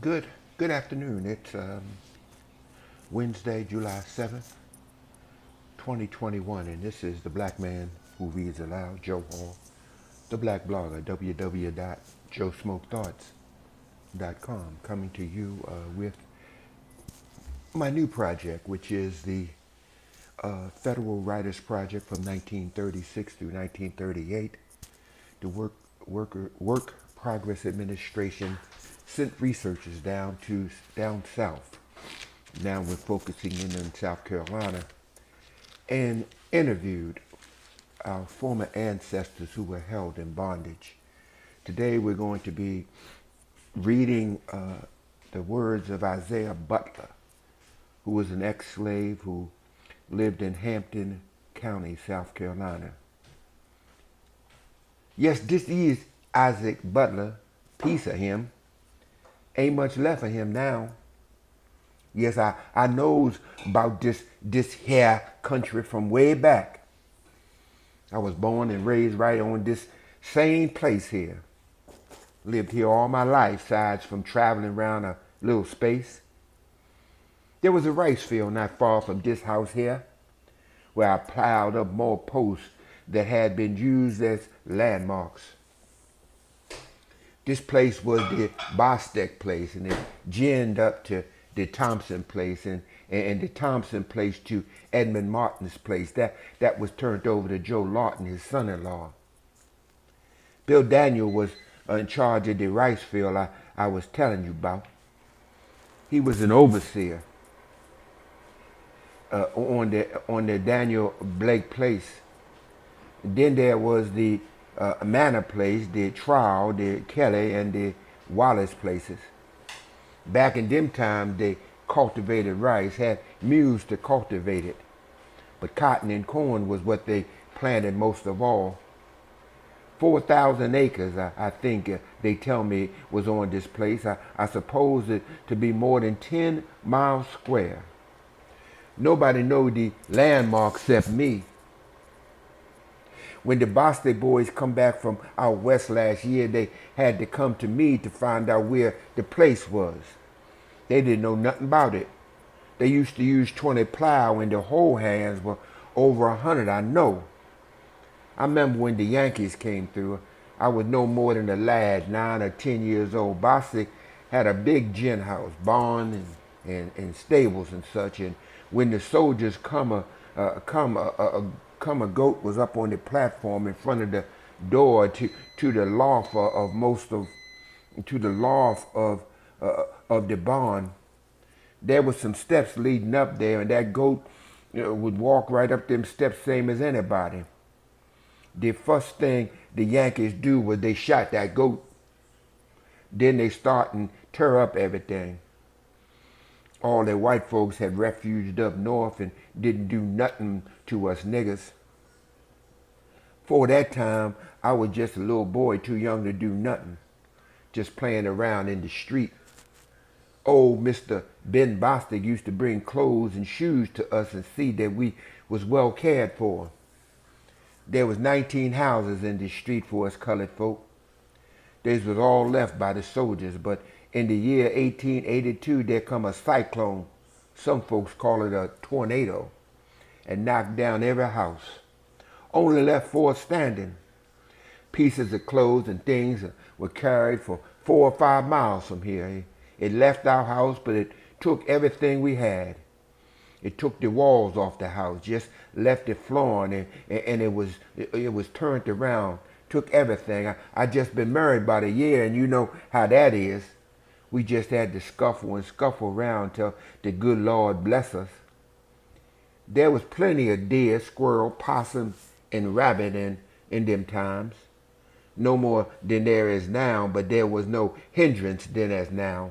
Good good afternoon. It's Wednesday, July 7th, 2021, and this is the Black Man Who Reads Aloud, Joe Hall, the Black Blogger, www.joesmokethoughts.com, coming to you with my new project, which is the Federal Writers Project from 1936 through 1938. The Work Progress Administration sent researchers down south. Now we're focusing in South Carolina and interviewed our former ancestors who were held in bondage. Today we're going to be reading the words of Isaiah Butler, who was an ex-slave who lived in Hampton County, South Carolina. Yes, this is Isaac Butler, piece of him. Ain't much left of him now. Yes, I knows about this here country from way back. I was born and raised right on this same place here. Lived here all my life, sides from traveling around a little space. There was a rice field not far from this house here, where I plowed up more posts that had been used as landmarks. This place was the Bostek place, and it ginned up to the Thompson place, and the Thompson place to Edmund Martin's place. That was turned over to Joe Lawton, his son-in-law. Bill Daniel was in charge of the rice field I was telling you about. He was an overseer on the Daniel Blake place. Then there was the Manor place, the Trowell, the Kelly, and the Wallace places. Back in them times, they cultivated rice, had mules to cultivate it. But cotton and corn was what they planted most of all. 4,000 acres, I think they tell me, was on this place. I suppose it to be more than 10 miles square. Nobody know the landmark except me. When the Boston boys come back from out west last year, they had to come to me to find out where the place was. They didn't know nothing about it. They used to use 20 plow and the hoe hands were over 100, I know. I remember when the Yankees came through, I was no more than a lad, 9 or 10 years old. Boston had a big gin house, barn and stables and such. And when the soldiers come, a goat was up on the platform in front of the door to the loft of the barn. There was some steps leading up there, and that goat would walk right up them steps same as anybody. The first thing the Yankees do was they shot that goat. Then they start and tear up everything. All the white folks had refuged up north and didn't do nothing to us niggers. For that time, I was just a little boy, too young to do nothing, just playing around in the street. Old Mr. Ben Bostic used to bring clothes and shoes to us and see that we was well cared for. There was 19 houses in the street for us colored folk. These was all left by the soldiers, but in the year 1882, there come a cyclone, some folks call it a tornado, and knocked down every house. Only left 4 standing. Pieces of clothes and things were carried for 4 or 5 miles from here. It left our house, but it took everything we had. It took the walls off the house, just left it flooring, and it was turned around, took everything. I just been married about a year, and you know how that is. We just had to scuffle and scuffle around till the good Lord bless us. There was plenty of deer, squirrel, possum, and rabbit in them times. No more than there is now, but there was no hindrance then as now.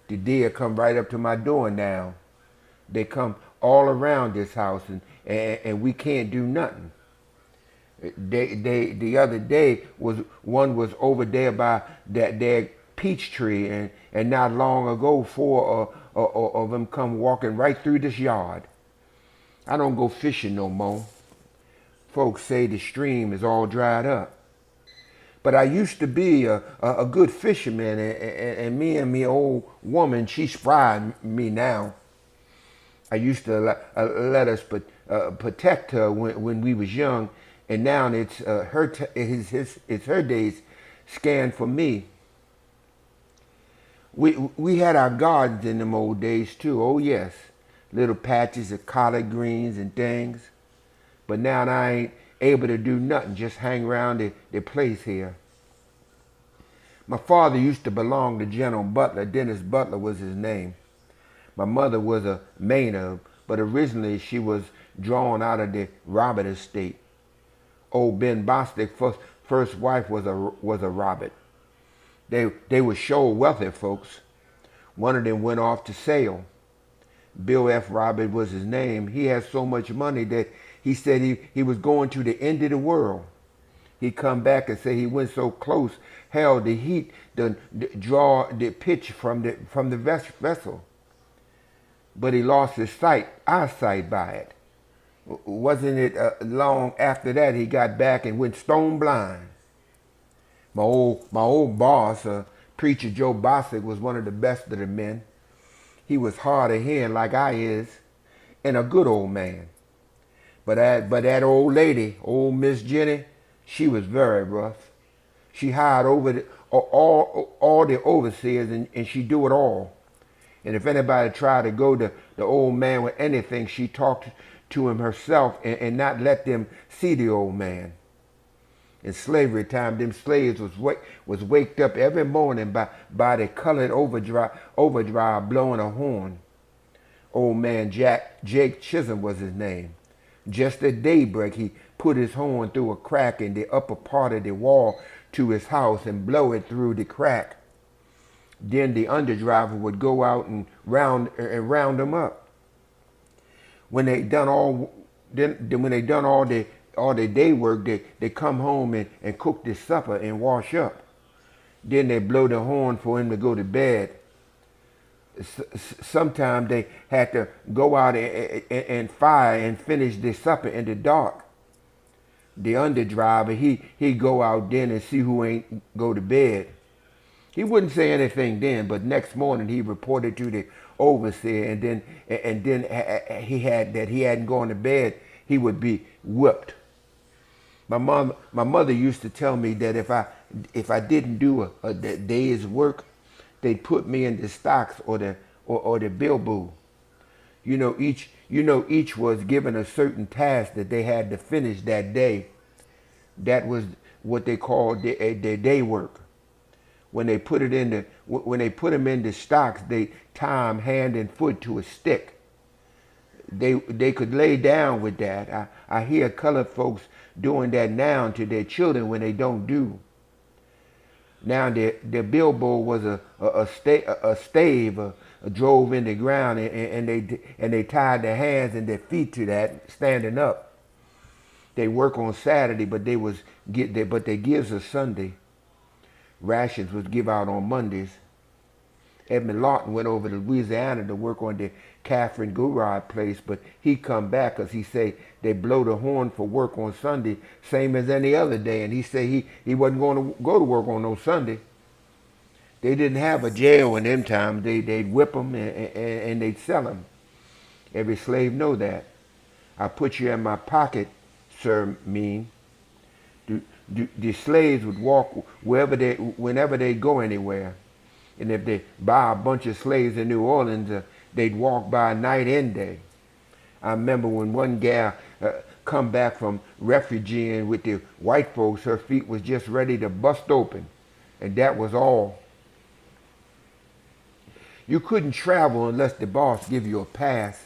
The deer come right up to my door now. They come all around this house, and we can't do nothing. The other day one was over there by that peach tree, and not long ago 4 of them come walking right through this yard. I don't go fishing no more. Folks say the stream is all dried up. But I used to be a good fisherman, and me and me old woman, she fried me now. I used to let us protect her when we was young, and now it's it's her days scanned for me. We had our gardens in them old days too. Oh yes, little patches of collard greens and things. But now I ain't able to do nothing, just hang around the place here. My father used to belong to General Butler. Dennis Butler was his name. My mother was a Maynard, but originally she was drawn out of the Robert estate. Old Ben Bostic's first wife was a Robert. They were sure wealthy folks. One of them went off to sail. Bill F. Robert was his name. He had so much money that he said he was going to the end of the world. He come back and say he went so close, hell, the heat the draw the pitch from the vessel. But he lost his eyesight by it. Wasn't it long after that he got back and went stone blind? My old boss, preacher Joe Bostic, was one of the best of the men. He was hard of hearing like I is, and a good old man. But that old lady, old Miss Jenny, she was very rough. She hired over all the overseers, and she do it all. And if anybody tried to go to the old man with anything, she talked to him herself and not let them see the old man. In slavery time, them slaves was waked up every morning by the colored overdrive blowing a horn. Old man Jake Chisholm was his name. Just at daybreak, he put his horn through a crack in the upper part of the wall to his house and blow it through the crack. Then the underdriver would go out and round them up. When they done all the day work, they come home and cook their supper and wash up. Then they blow the horn for him to go to bed. Sometimes they had to go out and fire and finish their supper in the dark. The underdriver, he go out then and see who ain't go to bed. He wouldn't say anything then, but next morning he reported to the overseer, and then he hadn't gone to bed, he would be whipped. My mother used to tell me that if I didn't do a day's work, they'd put me in the stocks or the billboard. Each was given a certain task that they had to finish that day. That was what they called their day work. When they put them in the stocks, they tie them hand and foot to a stick. They could lay down with that. I hear colored folks doing that now to their children when they don't do. Now their billboard was a stave drove in the ground, and they tied their hands and their feet to that standing up. They work on Saturday, but they gives us Sunday. Rations was give out on Mondays. Edmund Lawton went over to Louisiana to work on the Catherine Gourard place, but he come back because he say they blow the horn for work on Sunday, same as any other day, and he say he wasn't going to go to work on no Sunday. They didn't have a jail in them times. They'd whip them and they'd sell them. Every slave know that. I put you in my pocket, sir, mean. The slaves would walk whenever they go anywhere. And if they buy a bunch of slaves in New Orleans, they'd walk by night and day. I remember when one gal come back from refugee and with the white folks, her feet was just ready to bust open. And that was all. You couldn't travel unless the boss give you a pass.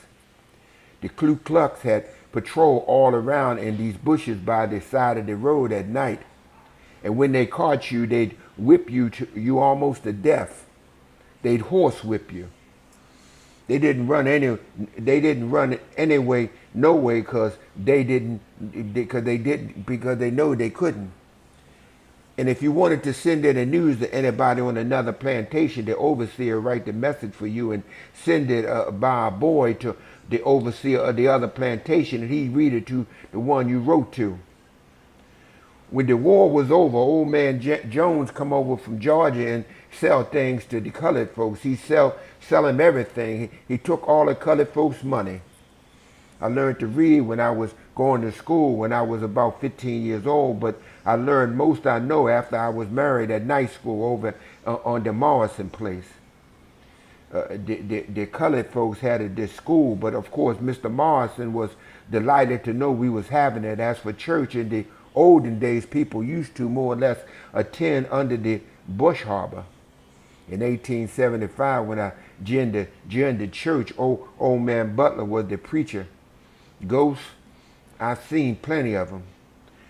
The Ku Klux had patrol all around in these bushes by the side of the road at night. And when they caught you, they'd whip you almost to death. They'd horse whip you. They didn't run anyway, no way, because they know they couldn't. And if you wanted to send in the news to anybody on another plantation, the overseer write the message for you and send it by a boy to the overseer of the other plantation, and he'd read it to the one you wrote to. When the war was over, old man Jones come over from Georgia and sell things to the colored folks. He sell them everything. He took all the colored folks' money. I learned to read when I was going to school when I was about 15 years old, but I learned most I know after I was married at night school over on the Morrison place. The colored folks had it this school, but of course Mr. Morrison was delighted to know we was having it. As for church, in the olden days, people used to more or less attend under the Bush Harbor. In 1875, when I joined the church, old man Butler was the preacher. Ghosts, I've seen plenty of them.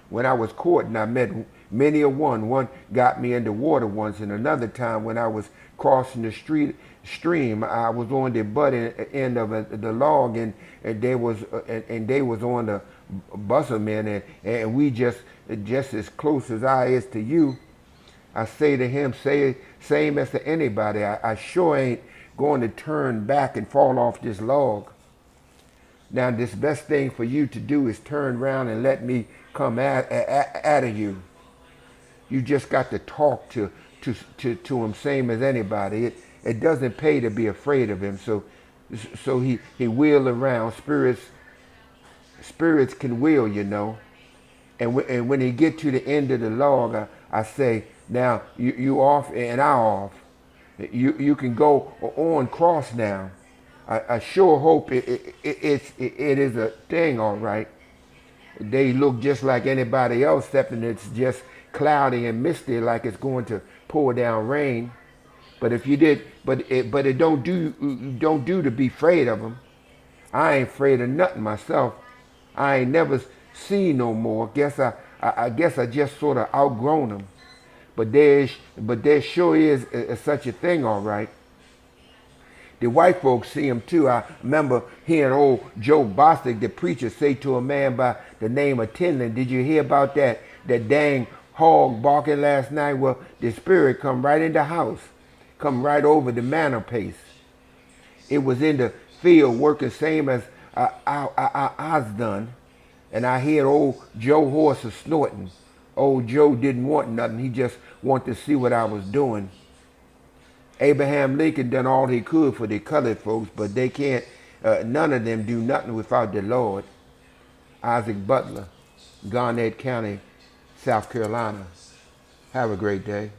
When I was courting, I met many a one. One got me in the water once, and another time when I was crossing the stream, I was on the butt end of the log, and they was on the busserman, and we just as close as I is to you. I say to him, same as to anybody, I sure ain't going to turn back and fall off this log. Now, this best thing for you to do is turn around and let me come out of you. You just got to talk to him, same as anybody. It doesn't pay to be afraid of him. So he wheel around. Spirits can wheel, you know. And when he get to the end of the log, I say, now you off and I off. You can go on cross now. I sure hope it is a thing, all right. They look just like anybody else, except it's just cloudy and misty, like it's going to pour down rain. But if you did, it don't do to be afraid of them. I ain't afraid of nothing myself. I ain't never seen no more. I guess I just sort of outgrown them. But there sure is such a thing, all right. The white folks see him too. I remember hearing old Joe Bostic, the preacher, say to a man by the name of Tinley, did you hear about that dang hog barking last night? Well, the spirit come right in the house, come right over the mantelpiece. It was in the field working same as I done, and I heard old Joe horse snorting. Old Joe didn't want nothing. He just wanted to see what I was doing. Abraham Lincoln done all he could for the colored folks, but they can't, none of them do nothing without the Lord. Isaiah Butler, Garnett County, South Carolina. Have a great day.